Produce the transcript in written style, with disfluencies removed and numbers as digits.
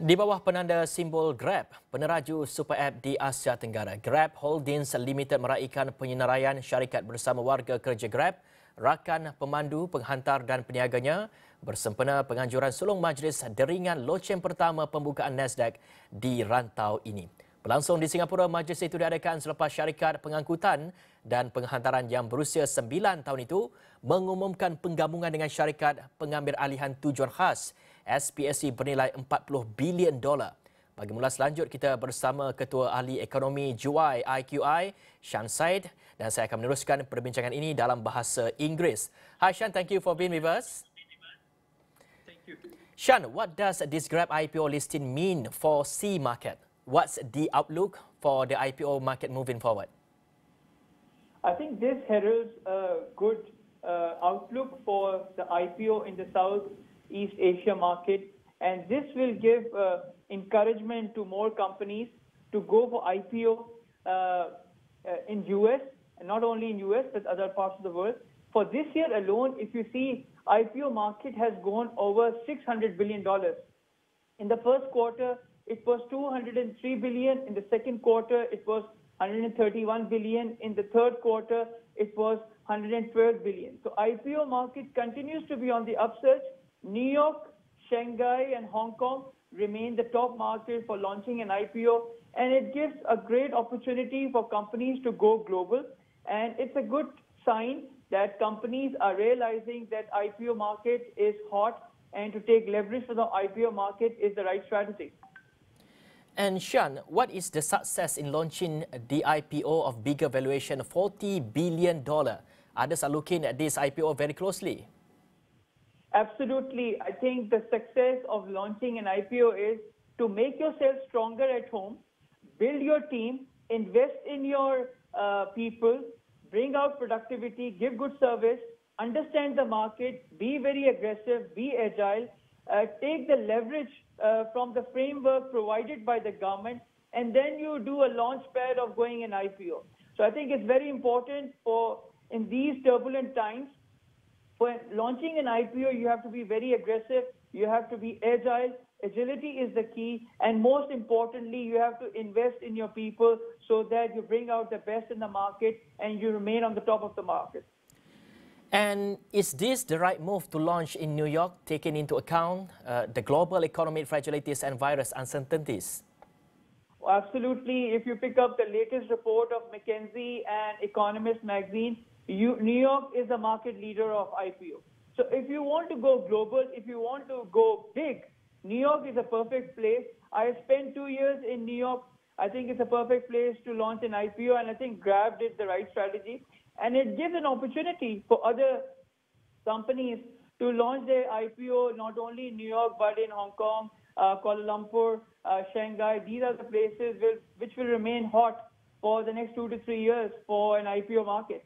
Di bawah penanda simbol Grab, Peneraju Superapp di Asia Tenggara, Grab Holdings Limited meraikan penyenaraian syarikat bersama warga kerja Grab, rakan-pemandu, penghantar dan peniaganya bersempena penganjuran sulung majlis deringan loceng pertama pembukaan Nasdaq di rantau ini. Berlangsung di Singapura, majlis itu diadakan selepas syarikat pengangkutan dan penghantaran yang berusia 9 tahun itu mengumumkan penggabungan dengan syarikat pengambil alihan tujuan khas SPSC bernilai $40 bilion. Bagi mengulas lanjut, kita bersama Ketua Ahli Ekonomi Juwai IQI, Shan Saeed, dan saya akan meneruskan perbincangan ini dalam bahasa Inggeris. Hi Shan, thank you for being with us. Thank you. Shan, what does this Grab IPO listing mean for C market? What's the outlook for the IPO market moving forward? I think this heralds a good outlook for the IPO in the Southeast Asia market, and this will give encouragement to more companies to go for IPO in US, and not only in US but other parts of the world. For this year alone, if you see, IPO market has gone over $600 billion. In the first quarter, it was $203 billion. In the second quarter, it was $131 billion. In the third quarter, it was $112 billion. So IPO market continues to be on the upsurge. New York, Shanghai, and Hong Kong remain the top market for launching an IPO, and it gives a great opportunity for companies to go global. And it's a good sign that companies are realizing that IPO market is hot, and to take leverage for the IPO market is the right strategy. And Shan, what is the success in launching the IPO of bigger valuation, $40 billion? Others are looking at this IPO very closely. Absolutely. I think the success of launching an IPO is to make yourself stronger at home, build your team, invest in your people, bring out productivity, give good service, understand the market, be very aggressive, be agile, take the leverage from the framework provided by the government, and then you do a launch pad of going an IPO. So I think it's very important for in these turbulent times, for launching an IPO, you have to be very aggressive, you have to be agile, agility is the key, and most importantly, you have to invest in your people so that you bring out the best in the market and you remain on the top of the market. And is this the right move to launch in New York, taking into account the global economic fragilities and virus uncertainties? Absolutely. If you pick up the latest report of McKinsey and Economist magazine, New York is the market leader of IPO. So if you want to go global, if you want to go big, New York is a perfect place. I spent 2 years in New York. I think it's a perfect place to launch an IPO, and I think Grab did the right strategy. And it gives an opportunity for other companies to launch their IPO not only in New York but in Hong Kong, Kuala Lumpur, Shanghai. These are the places which will remain hot for the next 2 to 3 years for an IPO market.